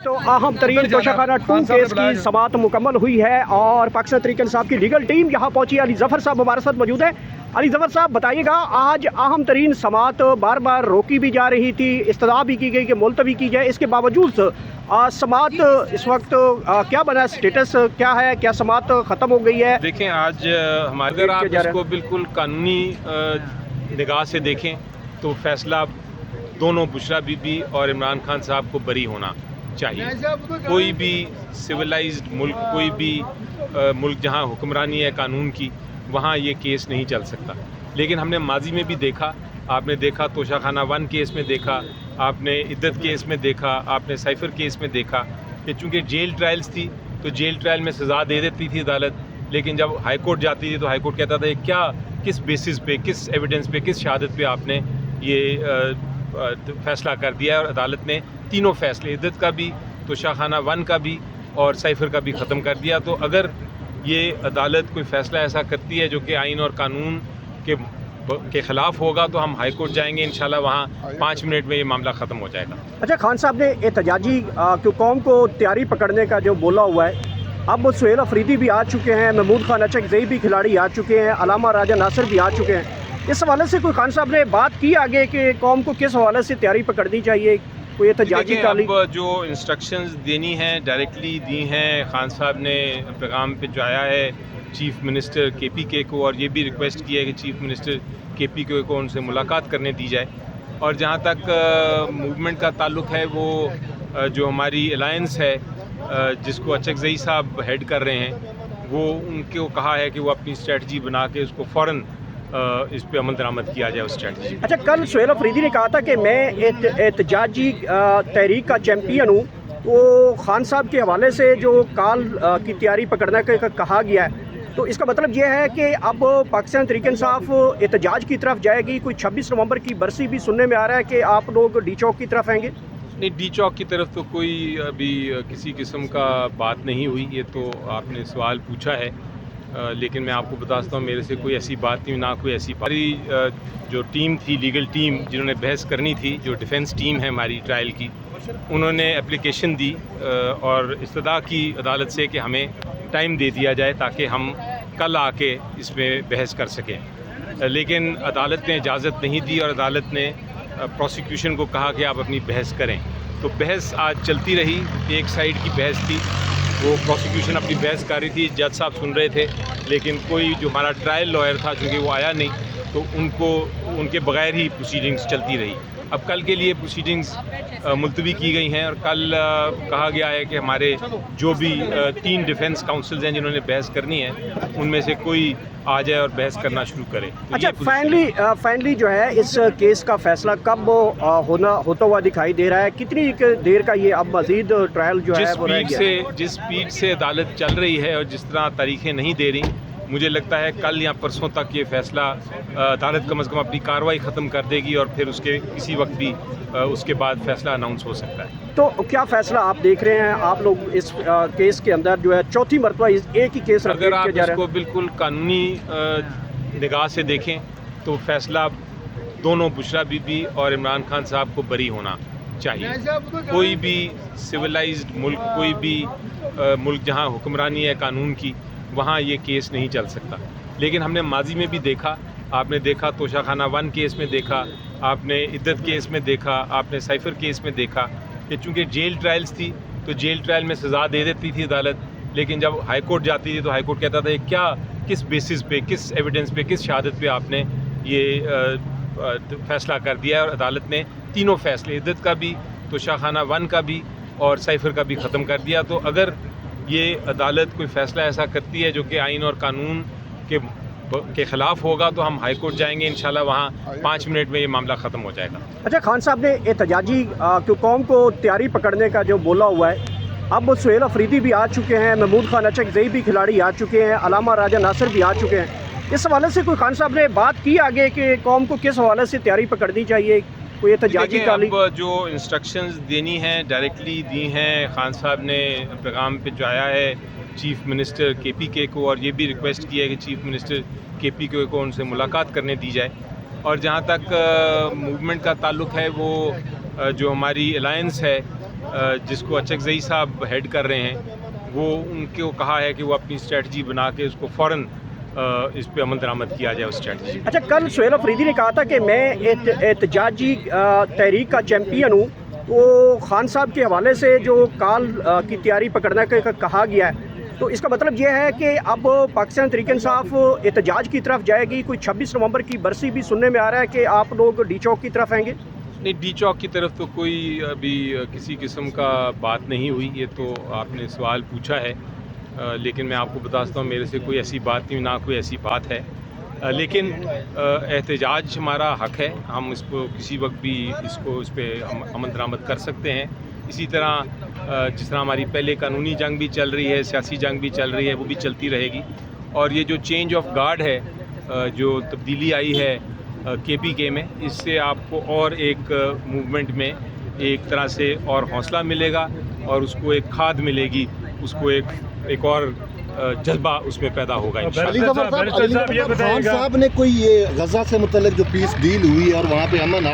तो अहम तरीन तोशाखाना 2 केस की समाअत मुकम्मल हुई है और पाकिस्तान तहरीक इंसाफ की लीगल टीम यहाँ पहुंची। अली ज़फ़र साहब हमारे साथ मौजूद है। अली ज़फ़र साहब बताइएगा, आज अहम तरीन समाअत बार बार रोकी भी जा रही थी, इस्तदा भी की गई कि मुलतवी की जाए, इसके बावजूद समाअत इस वक्त क्या बना, स्टेटस क्या है, क्या समाअत ख़त्म हो गई है? देखें, आज हमारे अगर आप इसको बिल्कुल कानूनी निगाह से देखें तो फैसला दोनों बुशरा बीबी और इमरान खान साहब को बरी होना चाहिए। कोई भी सिविलाइज्ड मुल्क, कोई भी मुल्क जहां हुक्मरानी है कानून की, वहां ये केस नहीं चल सकता। लेकिन हमने माजी में भी देखा, आपने देखा तोशाखाना 1 केस में देखा, आपने इद्दत केस में देखा, आपने साइफर केस में देखा कि चूँकि जेल ट्रायल्स थी तो जेल ट्रायल में सज़ा दे देती थी अदालत, लेकिन जब हाई कोर्ट जाती थी तो हाई कोर्ट कहता था क्या, किस बेसिस पे, किस एविडेंस पे, किस शहादत पे आपने ये फैसला कर दिया है। और अदालत ने तीनों फैसले, इद्दत का भी, तोशाखाना 1 का भी और साइफर का भी ख़त्म कर दिया। तो अगर ये अदालत कोई फ़ैसला ऐसा करती है जो कि आइन और कानून के ख़िलाफ़ होगा तो हम हाई कोर्ट जाएंगे, इंशाल्लाह वहाँ 5 मिनट में ये मामला ख़त्म हो जाएगा। अच्छा, खान साहब ने एहतजाजी कौम को तैयारी पकड़ने का जो बोला हुआ है, अब सुहेल अफरीदी भी आ चुके हैं, महमूद खान अचकज़ई भी खिलाड़ी आ चुके हैं, अलामा राजा नासिर भी आ चुके हैं। इस हवाले से कोई खान साहब ने बात की आगे कि कौम को किस हवाले से तैयारी पकड़नी चाहिए, कोई एहतजाजी अब जो इंस्ट्रक्शंस देनी हैं डायरेक्टली दी हैं, खान साहब ने पैगाम भिजवाया है चीफ़ मिनिस्टर KPK को, और ये भी रिक्वेस्ट की है कि चीफ़ मिनिस्टर KPK को उनसे मुलाकात करने दी जाए। और जहाँ तक मूवमेंट का ताल्लुक़ है, वो जो हमारी अलायंस है जिसको अचकज़ई साहब हेड कर रहे हैं, वो उनको कहा है कि वो अपनी स्ट्रेटजी बना के उसको फ़ौरन इस पे अमल दरामद किया जाए उस स्ट्रेटजी। अच्छा, कल सुहेल अफरीदी ने कहा था कि मैं एहतजाजी तहरीक का चैम्पियन हूँ, वो खान साहब के हवाले से जो काल की तैयारी पकड़ने का कहा गया है, तो इसका मतलब ये है कि अब पाकिस्तान तहरीक इंसाफ एहतजाज की तरफ जाएगी। कोई 26 नवंबर की बरसी भी सुनने में आ रहा है कि आप लोग डी चौक की तरफ आएंगे। नहीं, डी चौक की तरफ तो कोई अभी किसी किस्म का बात नहीं हुई, ये तो आपने सवाल पूछा है, लेकिन मैं आपको बताता हूँ मेरे से कोई ऐसी बात नहीं, ना कोई ऐसी हमारी जो टीम थी, लीगल टीम जिन्होंने बहस करनी थी, जो डिफेंस टीम है हमारी ट्रायल की, उन्होंने एप्लीकेशन दी और इस्तदा की अदालत से कि हमें टाइम दे दिया जाए ताकि हम कल आके इसमें बहस कर सकें। लेकिन अदालत ने इजाज़त नहीं दी और अदालत ने प्रोसिक्यूशन को कहा कि आप अपनी बहस करें। तो बहस आज चलती रही, एक साइड की बहस थी, वो प्रोसिक्यूशन अपनी बहस कर रही थी, जज साहब सुन रहे थे, लेकिन कोई जो हमारा ट्रायल लॉयर था चूँकि वो आया नहीं, तो उनके बगैर ही प्रोसीडिंग्स चलती रही। अब कल के लिए प्रोसीडिंग्स मुलतवी की गई हैं और कल कहा गया है कि हमारे जो भी 3 डिफेंस काउंसिल्स हैं जिन्होंने बहस करनी है, उनमें से कोई आ जाए और बहस करना शुरू करे। तो अच्छा, फाइनली जो है इस केस का फैसला कब होता हुआ दिखाई दे रहा है? कितनी देर का ये अब मजीद ट्रायल जो है वो रह गया? जिस स्पीड से अदालत चल रही है और जिस तरह तारीखें नहीं दे रही, मुझे लगता है कल या परसों तक ये फैसला अदालत कम से कम अपनी कार्रवाई ख़त्म कर देगी और फिर उसके किसी वक्त भी उसके बाद फैसला अनाउंस हो सकता है। तो क्या फैसला आप देख रहे हैं? आप लोग इस केस के अंदर जो है चौथी मरतबा एक ही केस अगर आप इसको बिल्कुल कानूनी निगाह से देखें तो फैसला दोनों बुशरा बीबी और इमरान खान साहब को बरी होना चाहिए। कोई भी सिविलाइज्ड मुल्क, कोई भी मुल्क जहां हुक्मरानी है कानून की, वहाँ ये केस नहीं चल सकता। लेकिन हमने माजी में भी देखा, आपने देखा तोशाखाना 1 केस में देखा, आपने इद्दत केस में देखा, आपने साइफर केस में देखा कि चूँकि जेल ट्रायल्स थी तो जेल ट्रायल में सज़ा दे देती थी अदालत, लेकिन जब हाई कोर्ट जाती थी तो हाई कोर्ट कहता था क्या, किस बेसिस पे, किस एविडेंस पे, किस शहादत पे आपने ये फैसला कर दिया है। और अदालत ने तीनों फैसले, इद्दत का भी, तोशाखाना 1 का भी और साइफर का भी ख़त्म कर दिया। तो अगर ये अदालत कोई फ़ैसला ऐसा करती है जो कि आइन और कानून के ख़िलाफ़ होगा तो हम हाई कोर्ट जाएंगे, इंशाल्लाह वहाँ 5 मिनट में ये मामला ख़त्म हो जाएगा। अच्छा, खान साहब ने एहतजाजी कौम को तैयारी पकड़ने का जो बोला हुआ है, अब सुहेल अफरीदी भी आ चुके हैं, महमूद खान अचकज़ई भी खिलाड़ी आ चुके हैं, अलामा राजा नासिर भी आ चुके हैं। इस हवाले से कोई खान साहब ने बात की आगे कि कौम को किस हवाले से तैयारी पकड़नी चाहिए, कोई एहतजाजी अब जो इंस्ट्रक्शंस देनी हैं डायरेक्टली दी हैं, खान साहब ने पैगाम भिजवाया है चीफ़ मिनिस्टर KPK को, और ये भी रिक्वेस्ट की है कि चीफ़ मिनिस्टर KPK को उनसे मुलाकात करने दी जाए। और जहाँ तक मूवमेंट का ताल्लुक़ है, वो जो हमारी अलायंस है جس کو اچکزئی صاحب ہیڈ کر رہے ہیں، وہ ان کو کہا ہے کہ وہ اپنی اسٹریٹجی بنا کے اس کو فوراً اس پہ عمل درآمد کیا جائے اس اسٹریٹجی۔ اچھا، کل سہیل افریدی نے کہا تھا کہ میں احتجاجی تحریک کا چیمپئن ہوں، وہ خان صاحب کے حوالے سے جو کال کی تیاری پکڑنے کا کہا گیا ہے، تو اس کا مطلب یہ ہے کہ اب پاکستان تحریک انصاف احتجاج کی طرف جائے گی۔ کوئی 26 نومبر کی برسی بھی سننے میں آ رہا ہے کہ آپ لوگ ڈی چوک کی طرف آئیں گے؟ نہیں، ڈی چوک کی طرف تو کوئی ابھی کسی قسم کا بات نہیں ہوئی، یہ تو آپ نے سوال پوچھا ہے، لیکن میں آپ کو بتاتا ہوں میرے سے کوئی ایسی بات نہیں، نہ کوئی ایسی بات ہے، لیکن احتجاج ہمارا حق ہے، ہم اس کو کسی وقت بھی اس پہ ہم عمل درآمد کر سکتے ہیں۔ اسی طرح جس طرح ہماری پہلے قانونی جنگ بھی چل رہی ہے، سیاسی جنگ بھی چل رہی ہے، وہ بھی چلتی رہے گی۔ اور یہ جو چینج آف گارڈ ہے، جو تبدیلی آئی ہے KPK میں، اس سے آپ کو اور ایک موومنٹ میں ایک طرح سے اور حوصلہ ملے گا، اور اس کو ایک کھاد ملے گی، اس کو ایک اور جذبہ اس میں پیدا ہوگا انشاءاللہ۔ خان صاحب نے کوئی یہ غزہ سے متعلق جو پیس ڈیل ہوئی ہے اور وہاں پہ امن